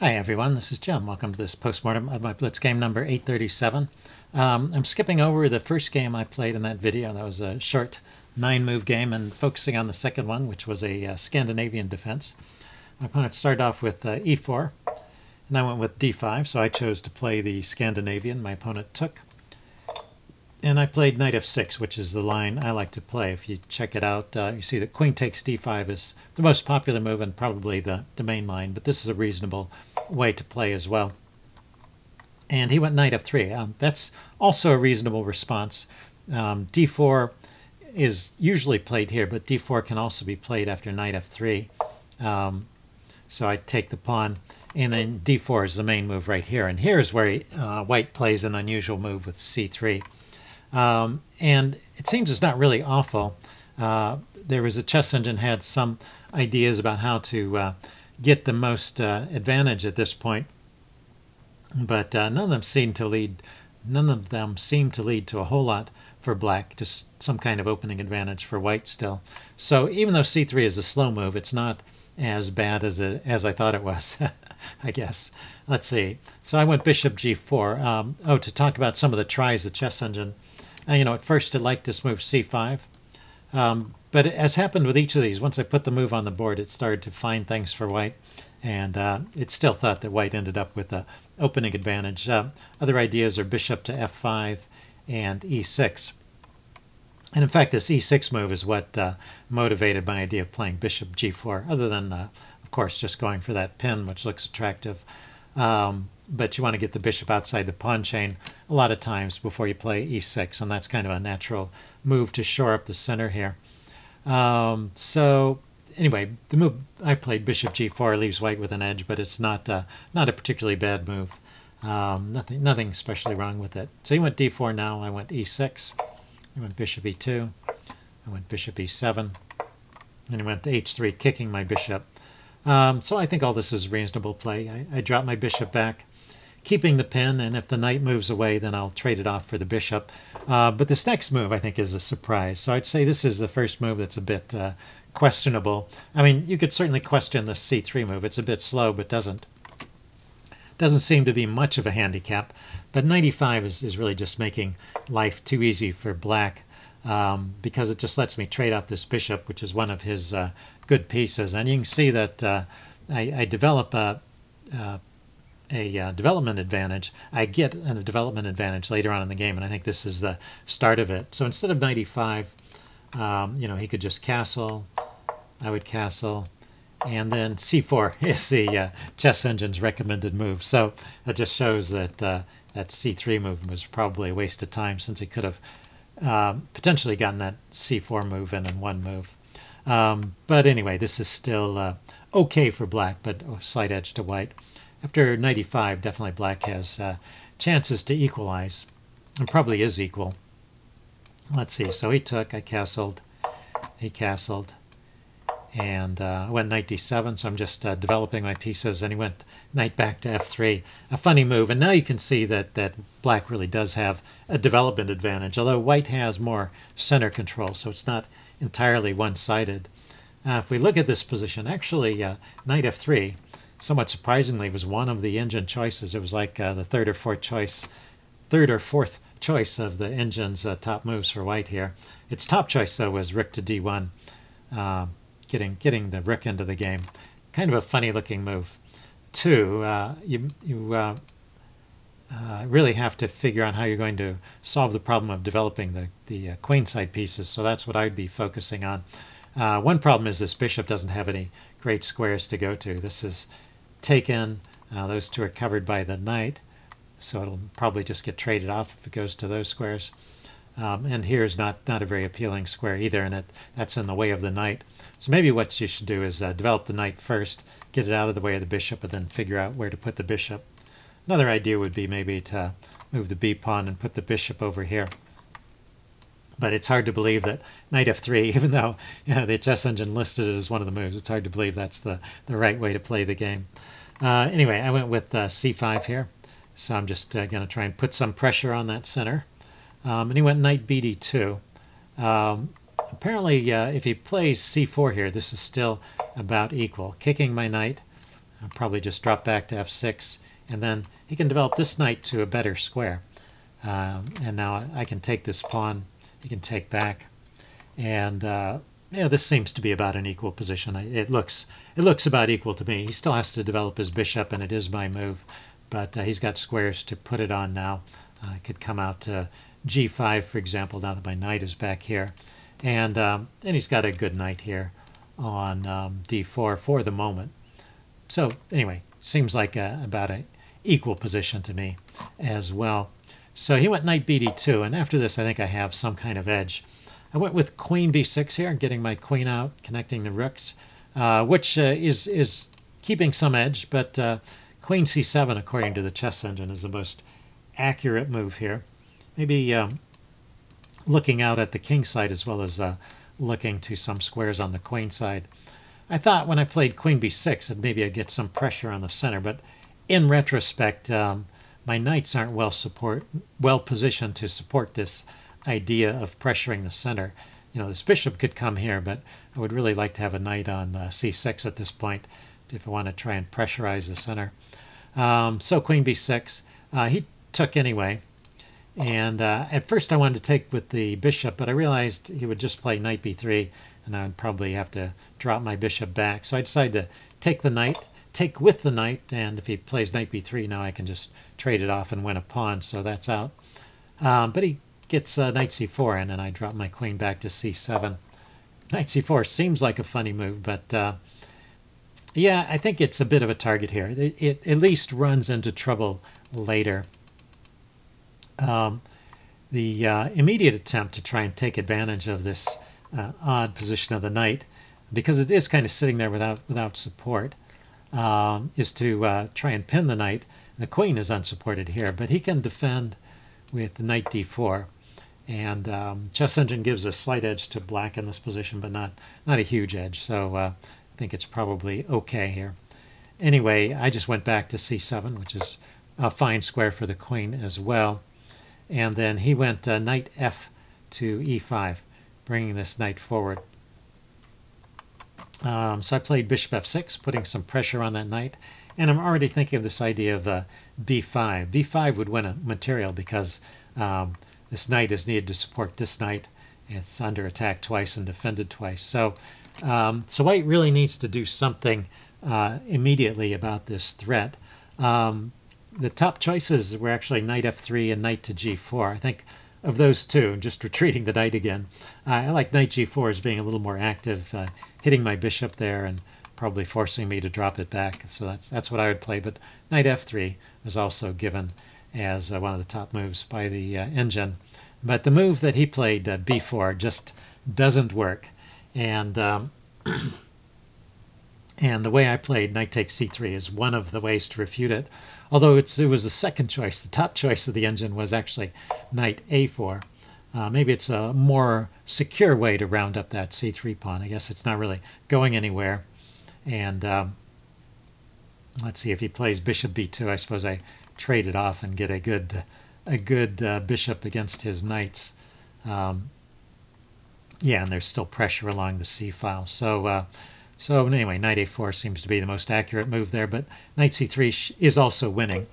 Hi everyone, this is Jim. Welcome to this postmortem of my Blitz game number 837. I'm skipping over the first game I played in that video. That was a short 9-move game, and focusing on the second one, which was a Scandinavian defense. My opponent started off with e4, and I went with d5, so I chose to play the Scandinavian. My opponent took, and I played knight f6, which is the line I like to play. If you check it out, you see that queen takes d5 is the most popular move and probably the main line, but this is a reasonable way to play as well. And he went knight f3. That's also a reasonable response. d4 is usually played here, but d4 can also be played after knight f3. So I take the pawn, and then d4 is the main move right here. And here's where white plays an unusual move with c3. And it seems it's not really awful. There was a chess engine had some ideas about how to get the most advantage at this point, but none of them seem to lead. None of them seem to lead to a whole lot for black. Just some kind of opening advantage for white still. So even though c3 is a slow move, it's not as bad as I thought it was. I guess. Let's see. So I went bishop g4. To talk about some of the tries the chess engine. At first it liked this move c5. But as happened with each of these, once I put the move on the board, it started to find things for white, and it still thought that white ended up with an opening advantage. Other ideas are bishop to f5 and e6. And in fact, this e6 move is what motivated my idea of playing bishop g4, other than, of course, just going for that pin, which looks attractive. But you want to get the bishop outside the pawn chain a lot of times before you play e6, and that's kind of a natural move to shore up the center here. So anyway, the move I played, bishop g4, leaves white with an edge, but it's not a particularly bad move. Nothing especially wrong with it. So he went d4 now. I went e6. I went bishop e2. I went bishop e7. And he went to h3, kicking my bishop. So I think all this is reasonable play. I drop my bishop back, keeping the pin, and if the knight moves away, then I'll trade it off for the bishop. But this next move, I think, is a surprise. So I'd say this is the first move that's a bit questionable. I mean, you could certainly question the c3 move. It's a bit slow, but doesn't seem to be much of a handicap. But knight e5 is really just making life too easy for black, because it just lets me trade off this bishop, which is one of his good pieces. And you can see that I develop a development advantage. I get a development advantage later on in the game, and I think this is the start of it. So instead of knight e5, he could just castle. I would castle, and then c4 is the chess engine's recommended move. So that just shows that that c3 move was probably a waste of time, since he could have potentially gotten that c4 move in one move. But anyway, this is still okay for black, but a slight edge to white. After knight e5, definitely black has chances to equalize, and probably is equal. Let's see, so he took, I castled, he castled, and I went knight d7, so I'm just developing my pieces, and he went knight back to f3. A funny move, and now you can see that black really does have a development advantage, although white has more center control, so it's not entirely one-sided. If we look at this position, actually knight f3, somewhat surprisingly, was one of the engine choices. It was like the third or fourth choice of the engine's top moves for white here. Its top choice, though, was rook to d1, getting the rook into the game. Kind of a funny-looking move. Two, you really have to figure out how you're going to solve the problem of developing the queenside pieces, so that's what I'd be focusing on. One problem is this bishop doesn't have any great squares to go to. This is taken. Those two are covered by the knight, so it'll probably just get traded off if it goes to those squares. And here's not a very appealing square either, and that's in the way of the knight. So maybe what you should do is develop the knight first, get it out of the way of the bishop, and then figure out where to put the bishop. Another idea would be maybe to move the b pawn and put the bishop over here. But it's hard to believe that knight f3, even though the chess engine listed it as one of the moves, it's hard to believe that's the right way to play the game. Anyway, I went with c5 here, so I'm just going to try and put some pressure on that center. And he went knight bd2. Apparently, if he plays c4 here, this is still about equal. Kicking my knight, I'll probably just drop back to f6, and then he can develop this knight to a better square. And now I can take this pawn, he can take back, and this seems to be about an equal position. It looks about equal to me. He still has to develop his bishop, and it is my move, but he's got squares to put it on now. I could come out to g5, for example, now that my knight is back here, and he's got a good knight here on d4 for the moment. So anyway, seems like about an equal position to me as well. So he went knight bd2, and after this I think I have some kind of edge. I went with queen b6 here, getting my queen out, connecting the rooks, which is keeping some edge, but queen c7, according to the chess engine, is the most accurate move here. Maybe looking out at the king side as well as looking to some squares on the queen side. I thought when I played queen b6 that maybe I'd get some pressure on the center, but in retrospect, my knights aren't well positioned to support this idea of pressuring the center. This bishop could come here, but I would really like to have a knight on c6 at this point if I want to try and pressurize the center. So queen b6, he took anyway, and at first I wanted to take with the bishop, but I realized he would just play knight b3, and I would probably have to drop my bishop back. So I decided to take the knight, take with the knight, and if he plays knight b3, now I can just trade it off and win a pawn, so that's out. But he gets knight c4 in, and I drop my queen back to c7. Knight c4 seems like a funny move, but yeah, I think it's a bit of a target here. It at least runs into trouble later. The immediate attempt to try and take advantage of this odd position of the knight, because it is kind of sitting there without support, is to try and pin the knight. The queen is unsupported here, but he can defend with knight d4. And chess engine gives a slight edge to black in this position, but not a huge edge. So I think it's probably okay here. Anyway, I just went back to c7, which is a fine square for the queen as well. And then he went knight f to e5, bringing this knight forward. So I played bishop f6, putting some pressure on that knight. And I'm already thinking of this idea of b5. b5 would win a material because this knight is needed to support this knight. It's under attack twice and defended twice. So white really needs to do something immediately about this threat. The top choices were actually knight f3 and knight to g4. I think of those two, just retreating the knight again, I like knight g4 as being a little more active, hitting my bishop there and probably forcing me to drop it back. So that's what I would play. But knight f3 was also given as one of the top moves by the engine. But the move that he played, b4, just doesn't work. And and the way I played knight takes c3 is one of the ways to refute it. Although it was the second choice. The top choice of the engine was actually knight a4. Maybe it's a more secure way to round up that c3 pawn. I guess it's not really going anywhere. And let's see, if he plays bishop b2, I suppose I trade it off and get a good bishop against his knights. Yeah, and there's still pressure along the c file. So anyway, knight a4 seems to be the most accurate move there, but knight c3 is also winning.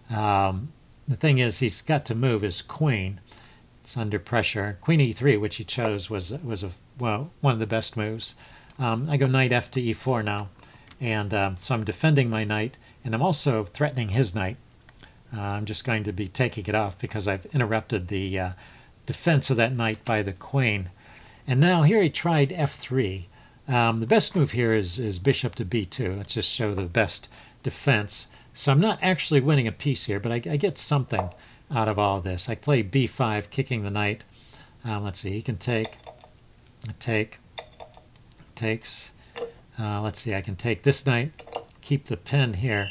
The thing is, he's got to move his queen. It's under pressure. Queen e3, which he chose, was one of the best moves. I go knight f to e4 now, and so I'm defending my knight, and I'm also threatening his knight. I'm just going to be taking it off because I've interrupted the defense of that knight by the queen. And now here he tried f3. The best move here is bishop to b2. Let's just show the best defense. So I'm not actually winning a piece here, but I get something out of all of this. I play b5, kicking the knight. Let's see, he can takes. Let's see, I can take this knight, keep the pin here,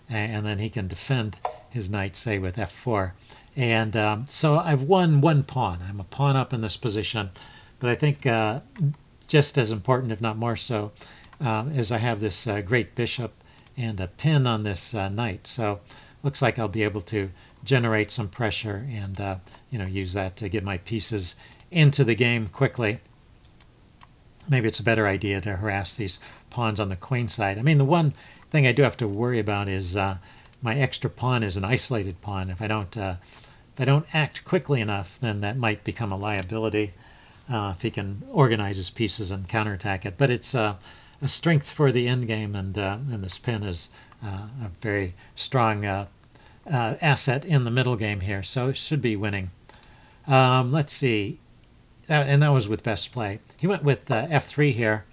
and then he can defend his knight, say, with f4. And so I've won one pawn. I'm a pawn up in this position, but I think just as important, if not more so, is I have this great bishop and a pin on this knight. So looks like I'll be able to generate some pressure and use that to get my pieces into the game quickly. Maybe it's a better idea to harass these pawns on the queen side. I mean, the one thing I do have to worry about is my extra pawn is an isolated pawn. If I don't act quickly enough, then that might become a liability if he can organize his pieces and counterattack it. But it's a strength for the endgame, and this pin is a very strong asset in the middle game here, so it should be winning. Let's see. And that was with best play. He went with f3 here,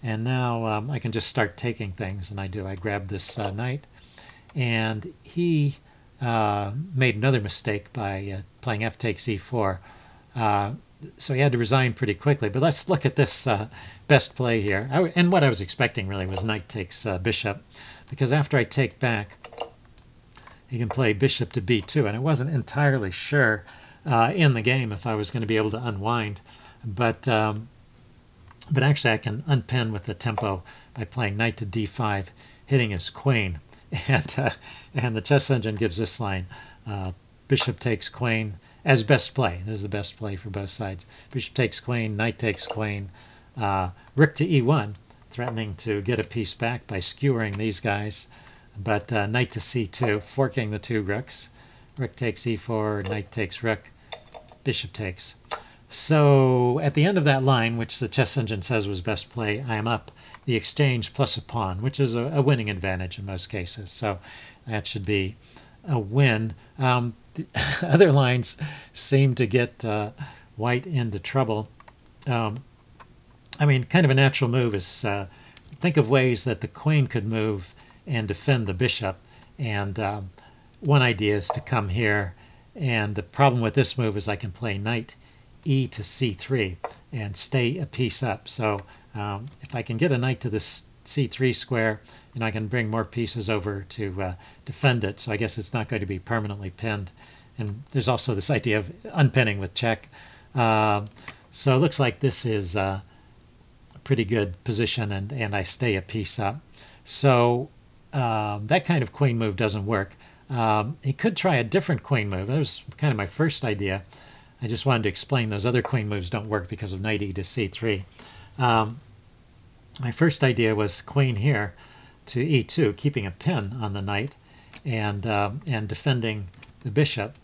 and now I can just start taking things, and I do. I grab this knight, and he made another mistake by playing f takes e4. So he had to resign pretty quickly. But let's look at this best play here. And what I was expecting really was knight takes bishop, because after I take back, he can play bishop to b2, and I wasn't entirely sure in the game if I was going to be able to unwind, but actually I can unpin with the tempo by playing knight to d5, hitting his queen, and the chess engine gives this line: bishop takes queen as best play. This is the best play for both sides. Bishop takes queen, knight takes queen, rook to e1, threatening to get a piece back by skewering these guys, but knight to c2, forking the two rooks. Rook takes e4, knight takes rook, bishop takes. So at the end of that line, which the chess engine says was best play, I am up the exchange plus a pawn, which is a winning advantage in most cases. So that should be a win. The other lines seem to get white into trouble. I mean, kind of a natural move is think of ways that the queen could move and defend the bishop. And one idea is to come here. And the problem with this move is I can play knight e to c3 and stay a piece up. So if I can get a knight to this c3 square, I can bring more pieces over to defend it. So I guess it's not going to be permanently pinned. And there's also this idea of unpinning with check. So it looks like this is a pretty good position, and I stay a piece up. So that kind of queen move doesn't work. He could try a different queen move. That was kind of my first idea. I just wanted to explain those other queen moves don't work because of knight e to c3. My first idea was queen here to e2, keeping a pin on the knight and defending the bishop.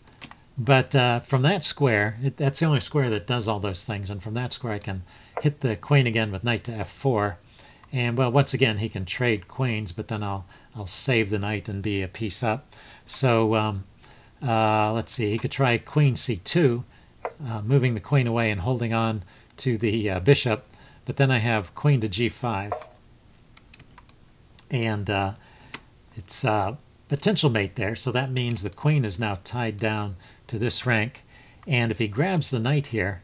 But from that square, that's the only square that does all those things. And from that square, I can hit the queen again with knight to f4. And, well, once again, he can trade queens, but then I'll save the knight and be a piece up. So let's see, he could try queen c2, moving the queen away and holding on to the bishop. But then I have queen to g5. And it's a potential mate there, so that means the queen is now tied down to this rank. And if he grabs the knight here,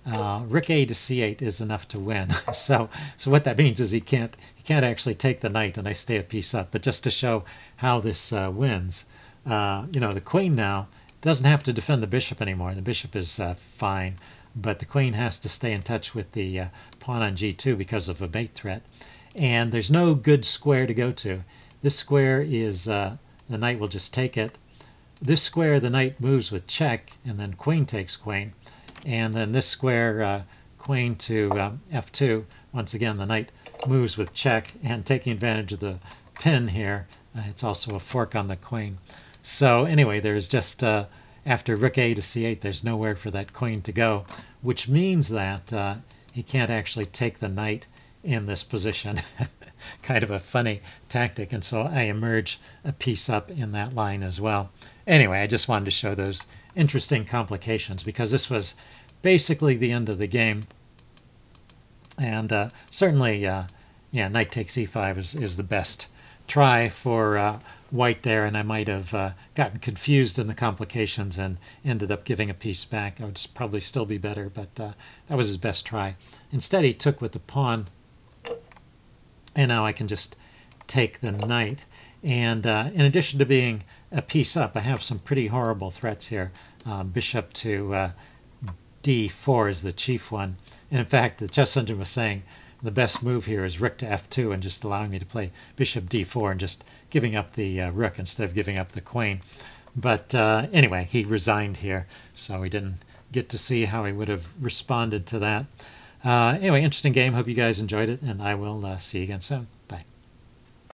rook a to c8 is enough to win. So what that means is he can't actually take the knight, and I stay a piece up. But just to show how this wins, the queen now doesn't have to defend the bishop anymore. The bishop is fine, but the queen has to stay in touch with the pawn on g2 because of a mate threat. And there's no good square to go to. This square is, the knight will just take it. This square, the knight moves with check, and then queen takes queen. And then this square, queen to f2, once again, the knight moves with check, and taking advantage of the pin here, it's also a fork on the queen. So anyway, there's just, after rook a to c8, there's nowhere for that queen to go, which means that he can't actually take the knight in this position. Kind of a funny tactic, and so I emerge a piece up in that line as well. Anyway, I just wanted to show those interesting complications, because this was basically the end of the game. And certainly, knight takes e5 is the best try for white there, and I might have gotten confused in the complications and ended up giving a piece back. I would probably still be better, but that was his best try. Instead, he took with the pawn, and now I can just take the knight. And in addition to being a piece up, I have some pretty horrible threats here. Bishop to d4 is the chief one. And in fact, the chess engine was saying the best move here is rook to f2 and just allowing me to play bishop d4 and just giving up the rook instead of giving up the queen. But anyway, he resigned here, so we didn't get to see how he would have responded to that. Anyway, interesting game. Hope you guys enjoyed it, and I will see you again soon.